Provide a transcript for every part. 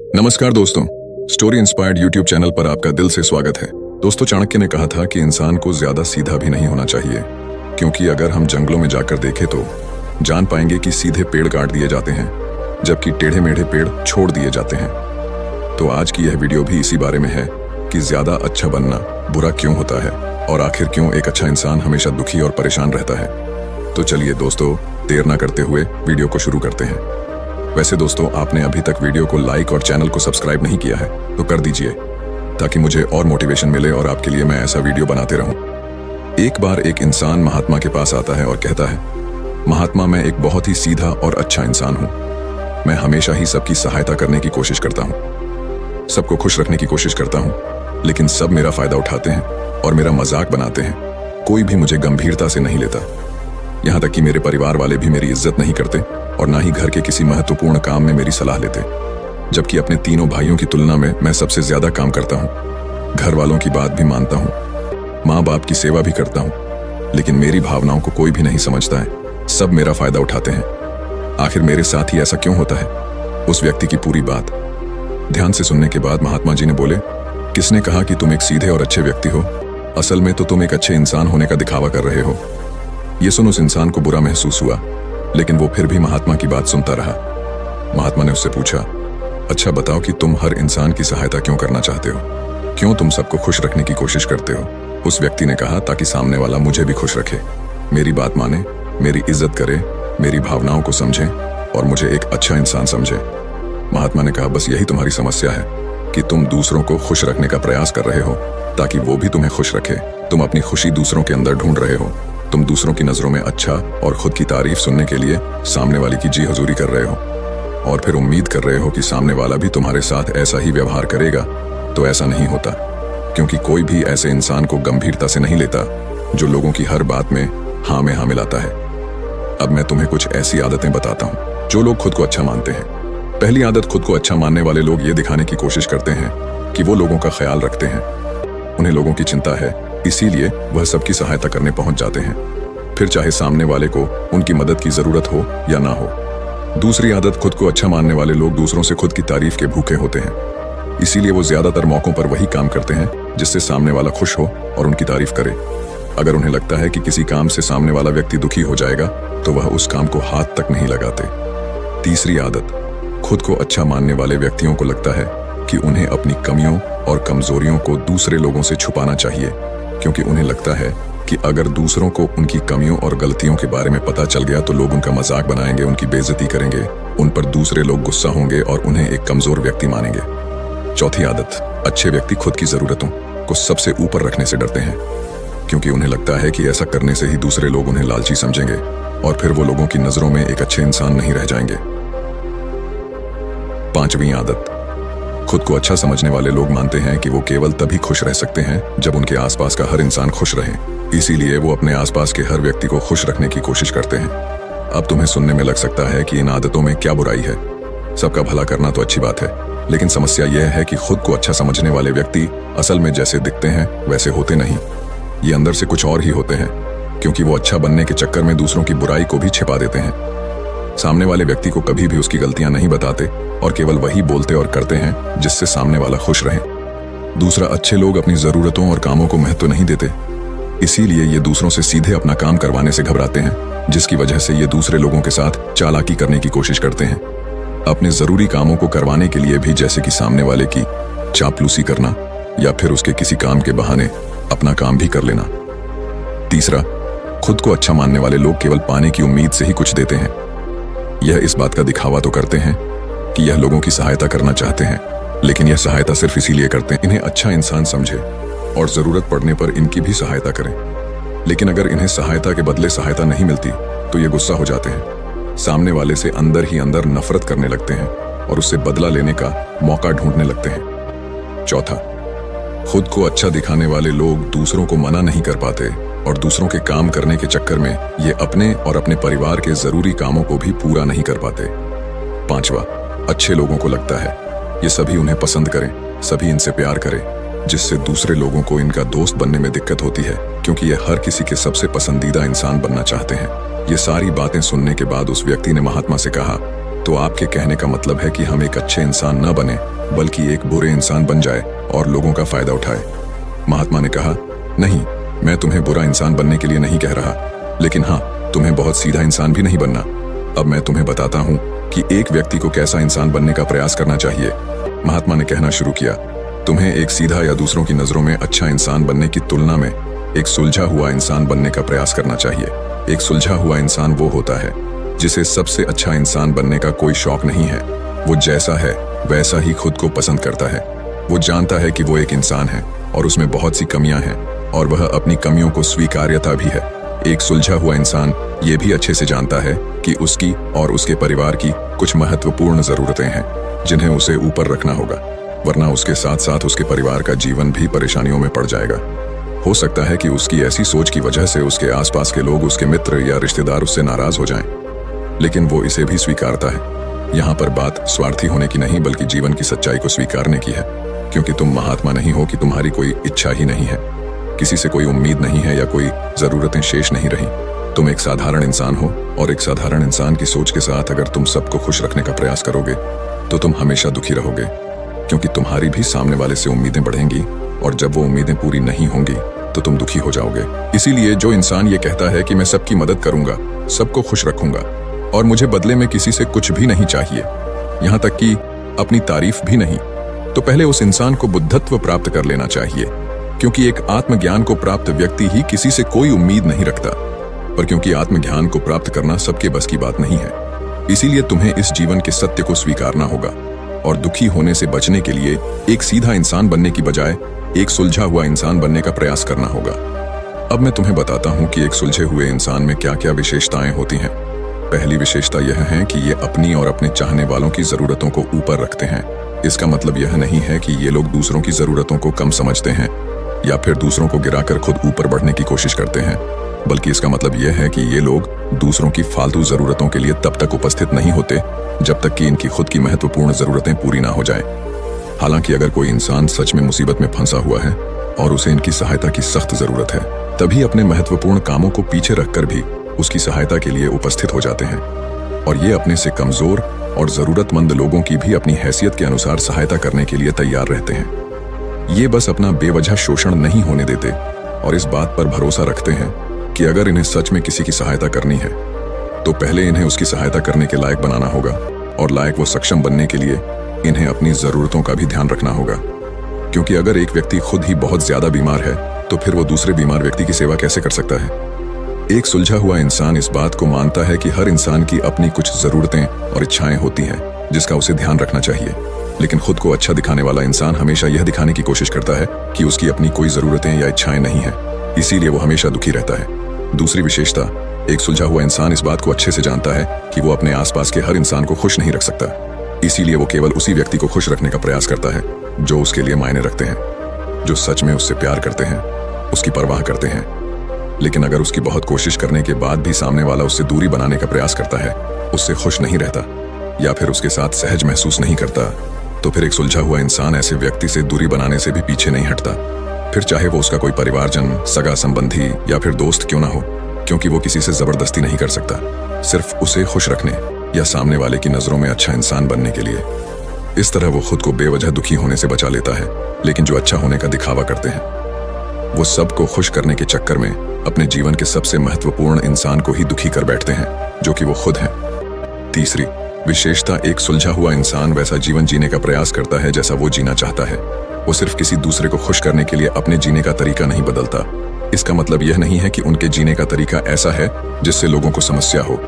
नमस्कार दोस्तों, story inspired YouTube channel पर आपका दिल से स्वागत है। दोस्तों, चाणक्य ने कहा था कि इंसान को ज्यादा सीधा भी नहीं होना चाहिए, क्योंकि अगर हम जंगलों में जाकर देखें तो जान पाएंगे कि सीधे पेड़ काट दिए जाते हैं, जबकि टेढ़े मेढ़े पेड़ छोड़ दिए जाते हैं। तो आज की यह वीडियो भी इसी बारे में है कि ज्यादा अच्छा बनना बुरा क्यों होता है और आखिर क्यों एक अच्छा इंसान हमेशा दुखी और परेशान रहता है। तो चलिए दोस्तों, देर न करते हुए वीडियो को शुरू करते हैं। वैसे दोस्तों, आपने अभी तक वीडियो को लाइक और चैनल को सब्सक्राइब नहीं किया है तो कर दीजिए, ताकि मुझे और मोटिवेशन मिले और आपके लिए मैं ऐसा वीडियो बनाते रहूं। एक बार एक इंसान महात्मा के पास आता है और कहता है, महात्मा, मैं एक बहुत ही सीधा और अच्छा इंसान हूं। मैं हमेशा ही सबकी सहायता करने की कोशिश करता हूं, सबको खुश रखने की कोशिश करता हूं, लेकिन सब मेरा फायदा उठाते हैं और मेरा मजाक बनाते हैं। कोई भी मुझे गंभीरता से नहीं लेता। यहाँ तक कि मेरे परिवार वाले भी मेरी इज्जत नहीं करते और ना ही घर के किसी महत्वपूर्ण काम में मेरी सलाह लेते, जबकि अपने तीनों भाइयों की तुलना में मैं सबसे ज्यादा काम करता हूँ। घर वालों की बात भी मानता हूँ, माँ बाप की सेवा भी करता हूँ, लेकिन मेरी भावनाओं को कोई भी नहीं समझता है। सब मेरा फायदा उठाते हैं। आखिर मेरे साथ ही ऐसा क्यों होता है? उस व्यक्ति की पूरी बात ध्यान से सुनने के बाद महात्मा जी ने बोले, किसने कहा कि तुम एक सीधे और अच्छे व्यक्ति हो? असल में तो तुम एक अच्छे इंसान होने का दिखावा कर रहे हो। ये सुन उस इंसान को बुरा महसूस हुआ, लेकिन वो फिर भी महात्मा की बात सुनता रहा। महात्मा ने उससे पूछा, अच्छा बताओ कि तुम हर इंसान की सहायता क्यों करना चाहते हो? क्यों तुम सबको खुश रखने की कोशिश करते हो? उस व्यक्ति ने कहा, ताकि सामने वाला मुझे भी खुश रखे, मेरी बात माने, मेरी इज्जत करे, मेरी भावनाओं को समझे और मुझे एक अच्छा इंसान समझे। महात्मा ने कहा, बस यही तुम्हारी समस्या है कि तुम दूसरों को खुश रखने का प्रयास कर रहे हो ताकि वो भी तुम्हें खुश रखे। तुम अपनी खुशी दूसरों के अंदर ढूंढ रहे हो। तुम दूसरों की नजरों में अच्छा और खुद की तारीफ सुनने के लिए सामने वाले की जी हजूरी कर रहे हो और फिर उम्मीद कर रहे हो कि सामने वाला भी तुम्हारे साथ ऐसा ही व्यवहार करेगा। तो ऐसा नहीं होता, क्योंकि कोई भी ऐसे इंसान को गंभीरता से नहीं लेता जो लोगों की हर बात में हाँ में हाँ मिलाता है। अब मैं तुम्हें कुछ ऐसी आदतें बताता हूँ जो लोग खुद को अच्छा मानते हैं। पहली आदत, खुद को अच्छा मानने वाले लोग ये दिखाने की कोशिश करते हैं कि वो लोगों का ख्याल रखते हैं। उन्हें लोगों की चिंता है, इसीलिए वह सबकी सहायता करने पहुंच जाते हैं, फिर चाहे सामने वाले को उनकी मदद की जरूरत हो या ना हो। दूसरी आदत, खुद को अच्छा मानने वाले लोग दूसरों से खुद की तारीफ के भूखे होते हैं, इसीलिए वो ज्यादातर मौकों पर वही काम करते हैं जिससे सामने वाला खुश हो और उनकी तारीफ करे। अगर उन्हें लगता है कि किसी काम से सामने वाला व्यक्ति दुखी हो जाएगा तो वह उस काम को हाथ तक नहीं लगाते। तीसरी आदत, खुद को अच्छा मानने वाले व्यक्तियों को लगता है कि उन्हें अपनी कमियों और कमजोरियों को दूसरे लोगों से छुपाना चाहिए, क्योंकि उन्हें लगता है कि अगर दूसरों को उनकी कमियों और गलतियों के बारे में पता चल गया तो लोग उनका मजाक बनाएंगे, उनकी बेइज्जती करेंगे, उन पर दूसरे लोग गुस्सा होंगे और उन्हें एक कमजोर व्यक्ति मानेंगे। चौथी आदत, अच्छे व्यक्ति खुद की जरूरतों को सबसे ऊपर रखने से डरते हैं, क्योंकि उन्हें लगता है कि ऐसा करने से ही दूसरे लोग उन्हें लालची समझेंगे और फिर वो लोगों की नजरों में एक अच्छे इंसान नहीं रह जाएंगे। पांचवी आदत, खुद को अच्छा समझने वाले लोग मानते हैं कि वो केवल तभी खुश रह सकते हैं जब उनके आसपास का हर इंसान खुश रहे, इसीलिए वो अपने आसपास के हर व्यक्ति को खुश रखने की कोशिश करते हैं। अब तुम्हें सुनने में लग सकता है कि इन आदतों में क्या बुराई है, सबका भला करना तो अच्छी बात है, लेकिन समस्या यह है कि खुद को अच्छा समझने वाले व्यक्ति असल में जैसे दिखते हैं वैसे होते नहीं। ये अंदर से कुछ और ही होते हैं, क्योंकि वो अच्छा बनने के चक्कर में दूसरों की बुराई को भी छिपा देते हैं। सामने वाले व्यक्ति को कभी भी उसकी गलतियां नहीं बताते और केवल वही बोलते और करते हैं जिससे सामने वाला खुश रहे। दूसरा, अच्छे लोग अपनी जरूरतों और कामों को महत्व नहीं देते, इसीलिए ये दूसरों से सीधे अपना काम करवाने से घबराते हैं, जिसकी वजह से ये दूसरे लोगों के साथ चालाकी करने की कोशिश करते हैं, अपने जरूरी कामों को करवाने के लिए भी, जैसे कि सामने वाले की चापलूसी करना या फिर उसके किसी काम के बहाने अपना काम भी कर लेना। तीसरा, खुद को अच्छा मानने वाले लोग केवल पाने की उम्मीद से ही कुछ देते हैं। यह इस बात का दिखावा तो करते हैं कि यह लोगों की सहायता करना चाहते हैं, लेकिन यह सहायता सिर्फ इसीलिए करते हैं इन्हें अच्छा इंसान समझे और जरूरत पड़ने पर इनकी भी सहायता करें। लेकिन अगर इन्हें सहायता के बदले सहायता नहीं मिलती तो ये गुस्सा हो जाते हैं, सामने वाले से अंदर ही अंदर नफरत करने लगते हैं और उससे बदला लेने का मौका ढूंढने लगते हैं। चौथा, खुद को अच्छा दिखाने वाले लोग दूसरों को मना नहीं कर पाते और दूसरों के काम करने के चक्कर में ये अपने और अपने परिवार के जरूरी कामों को भी पूरा नहीं कर पाते। पांचवा, अच्छे लोगों को लगता है ये सभी उन्हें पसंद करें, सभी इनसे प्यार करें, जिससे दूसरे लोगों को इनका दोस्त बनने में दिक्कत होती है, क्योंकि ये हर किसी के सबसे पसंदीदा इंसान बनना चाहते हैं। ये सारी बातें सुनने के बाद उस व्यक्ति ने महात्मा से कहा, तो आपके कहने का मतलब है कि हम एक अच्छे इंसान न बने बल्कि एक बुरे इंसान बन जाए और लोगों का फायदा उठाए। महात्मा ने कहा, नहीं, मैं तुम्हें बुरा इंसान बनने के लिए नहीं कह रहा, लेकिन हाँ, तुम्हें बहुत सीधा इंसान भी नहीं बनना। अब मैं तुम्हें बताता हूँ कि एक व्यक्ति को कैसा इंसान बनने का प्रयास करना चाहिए। महात्मा ने कहना शुरू किया, तुम्हें एक सीधा या दूसरों की नजरों में अच्छा इंसान बनने की तुलना में एक सुलझा हुआ इंसान बनने का प्रयास करना चाहिए। एक सुलझा हुआ इंसान वो होता है जिसे सबसे अच्छा इंसान बनने का कोई शौक नहीं है। वो जैसा है वैसा ही खुद को पसंद करता है। वो जानता है कि वो एक इंसान है और उसमें बहुत सी कमियां हैं और वह अपनी कमियों को स्वीकार्यता भी है। एक सुलझा हुआ इंसान ये भी अच्छे से जानता है कि उसकी और उसके परिवार की कुछ महत्वपूर्ण जरूरतें हैं जिन्हें उसे ऊपर रखना होगा, वरना उसके साथ साथ उसके परिवार का जीवन भी परेशानियों में पड़ जाएगा। हो सकता है कि उसकी ऐसी सोच की वजह से उसके आसपास के लोग, उसके मित्र या रिश्तेदार उससे नाराज हो जाएं, लेकिन वो इसे भी स्वीकारता है। यहाँ पर बात स्वार्थी होने की नहीं बल्कि जीवन की सच्चाई को स्वीकारने की है, क्योंकि तुम महात्मा नहीं हो कि तुम्हारी कोई इच्छा ही नहीं है, किसी से कोई उम्मीद नहीं है या कोई जरूरतें शेष नहीं रही। तुम एक साधारण इंसान हो और एक साधारण इंसान की सोच के साथ अगर तुम सबको खुश रखने का प्रयास करोगे तो तुम हमेशा दुखी रहोगे, क्योंकि तुम्हारी भी सामने वाले से उम्मीदें बढ़ेंगी और जब वो उम्मीदें पूरी नहीं होंगी तो तुम दुखी हो जाओगे। इसीलिए जो इंसान ये कहता है कि मैं सबकी मदद करूंगा, सबको खुश रखूंगा और मुझे बदले में किसी से कुछ भी नहीं चाहिए, यहाँ तक कि अपनी तारीफ भी नहीं, तो पहले उस इंसान को बुद्धत्व प्राप्त कर लेना चाहिए, क्योंकि एक आत्मज्ञान को प्राप्त व्यक्ति ही किसी से कोई उम्मीद नहीं रखता। पर क्योंकि आत्मज्ञान को प्राप्त करना सबके बस की बात नहीं है, इसीलिए तुम्हें इस जीवन के सत्य को स्वीकारना होगा और दुखी होने से बचने के लिए एक सीधा इंसान बनने की बजाय एक सुलझा हुआ इंसान बनने का प्रयास करना होगा। अब मैं तुम्हें बताता हूं कि एक सुलझे हुए इंसान में क्या क्या विशेषताएं होती हैं। पहली विशेषता यह है कि ये अपनी और अपने चाहने वालों की जरूरतों को ऊपर रखते हैं। इसका मतलब यह नहीं है कि ये लोग दूसरों की जरूरतों को कम समझते हैं या फिर दूसरों को गिराकर खुद ऊपर बढ़ने की कोशिश करते हैं, बल्कि इसका मतलब यह है कि ये लोग दूसरों की फालतू जरूरतों के लिए तब तक उपस्थित नहीं होते जब तक कि इनकी खुद की महत्वपूर्ण जरूरतें पूरी ना हो जाएं। हालांकि अगर कोई इंसान सच में मुसीबत में फंसा हुआ है और उसे इनकी सहायता की सख्त जरूरत है, तभी अपने महत्वपूर्ण कामों को पीछे रखकर भी उसकी सहायता के लिए उपस्थित हो जाते हैं और ये अपने से कमजोर और जरूरतमंद लोगों की भी अपनी हैसियत के अनुसार सहायता करने के लिए तैयार रहते हैं। ये बस अपना बेवजह शोषण नहीं होने देते और इस बात पर भरोसा रखते हैं कि अगर इन्हें सच में किसी की सहायता करनी है तो पहले इन्हें उसकी सहायता करने के लायक बनाना होगा और लायक व सक्षम बनने के लिए इन्हें अपनी जरूरतों का भी ध्यान रखना होगा। क्योंकि अगर एक व्यक्ति खुद ही बहुत ज्यादा बीमार है तो फिर वो दूसरे बीमार व्यक्ति की सेवा कैसे कर सकता है। एक सुलझा हुआ इंसान इस बात को मानता है कि हर इंसान की अपनी कुछ जरूरतें और इच्छाएं होती हैं जिसका उसे ध्यान रखना चाहिए, लेकिन खुद को अच्छा दिखाने वाला इंसान हमेशा यह दिखाने की कोशिश करता है कि उसकी अपनी कोई जरूरतें या इच्छाएं नहीं है, इसीलिए वो हमेशा दुखी रहता है। दूसरी विशेषता, एक सुलझा हुआ इंसान इस बात को अच्छे से जानता है कि वो अपने आसपास के हर इंसान को खुश नहीं रख सकता, इसीलिए वो केवल उसी व्यक्ति को खुश रखने का प्रयास करता है जो उसके लिए मायने रखते हैं, जो सच में उससे प्यार करते हैं, उसकी परवाह करते हैं। लेकिन अगर उसकी बहुत कोशिश करने के बाद भी सामने वाला उससे दूरी बनाने का प्रयास करता है, उससे खुश नहीं रहता या फिर उसके साथ सहज महसूस नहीं करता, तो फिर एक सुलझा हुआ इंसान ऐसे व्यक्ति से दूरी बनाने से भी पीछे नहीं हटता, फिर चाहे वो उसका कोई परिवारजन, सगा संबंधी या फिर दोस्त क्यों ना हो, क्योंकि वो किसी से जबरदस्ती नहीं कर सकता, सिर्फ उसे खुश रखने या सामने वाले की नजरों में अच्छा इंसान बनने के लिए। इस तरह वो खुद को बेवजह दुखी होने से बचा लेता है। लेकिन जो अच्छा होने का दिखावा करते हैं वो सबको खुश करने के चक्कर में अपने जीवन के सबसे महत्वपूर्ण इंसान को ही दुखी कर बैठते हैं, जो कि वो खुद हैं। तीसरी विशेषता, एक सुलझा हुआ इंसान वैसा जीवन जीने का प्रयास करता है जैसा वो जीना चाहता है। वो सिर्फ किसी दूसरे को खुश करने के लिए अपने जीने का तरीका नहीं बदलता। इसका मतलब यह नहीं है कि उनके जीने का तरीका ऐसा है जिससे लोगों को समस्या हो।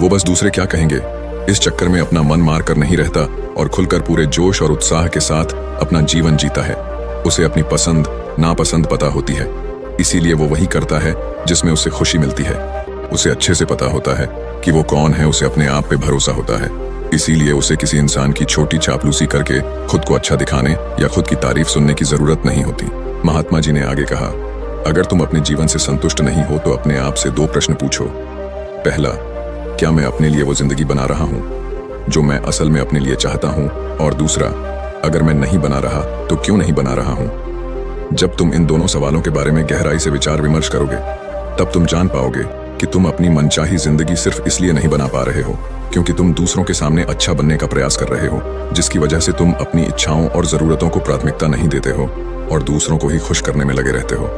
वो बस दूसरे क्या कहेंगे इस चक्कर में अपना मन मार कर नहीं रहता और खुलकर पूरे जोश और उत्साह के साथ अपना जीवन जीता है। उसे अपनी पसंद नापसंद पता होती है, इसीलिए वो वही करता है जिसमें उसे खुशी मिलती है। उसे अच्छे से पता होता है कि वो कौन है, उसे अपने आप पे भरोसा होता है, इसीलिए उसे किसी इंसान की छोटी चापलूसी करके खुद को अच्छा दिखाने या खुद की तारीफ सुनने की जरूरत नहीं होती। महात्मा जी ने आगे कहा, अगर तुम अपने जीवन से संतुष्ट नहीं हो तो अपने आप से 2 प्रश्न पूछो। पहला, क्या मैं अपने लिए वो जिंदगी बना रहा हूँ जो मैं असल में अपने लिए चाहता हूँ, और दूसरा, अगर मैं नहीं बना रहा तो क्यों नहीं बना रहा हूँ। जब तुम इन दोनों सवालों के बारे में गहराई से विचार विमर्श करोगे तब तुम जान पाओगे कि तुम अपनी मनचाही जिंदगी सिर्फ इसलिए नहीं बना पा रहे हो क्योंकि तुम दूसरों के सामने अच्छा बनने का प्रयास कर रहे हो, जिसकी वजह से तुम अपनी इच्छाओं और जरूरतों को प्राथमिकता नहीं देते हो और दूसरों को ही खुश करने में लगे रहते हो।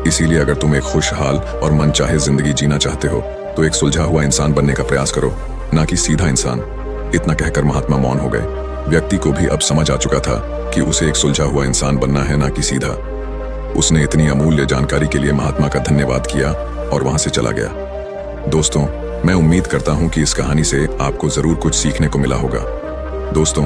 इसीलिए अगर तुम एक खुशहाल और मनचाहे जिंदगी जीना चाहते हो तो एक सुलझा हुआ इंसान बनने का प्रयास करो, ना कि सीधा इंसान। इतना कहकर महात्मा मौन हो गए। व्यक्ति को भी अब समझ आ चुका था कि उसे एक सुलझा हुआ इंसान बनना है, ना कि सीधा। उसने इतनी अमूल्य जानकारी के लिए महात्मा का धन्यवाद किया और वहां से चला गया। दोस्तों, मैं उम्मीद करता हूं कि इस कहानी से आपको जरूर कुछ सीखने को मिला होगा। दोस्तों,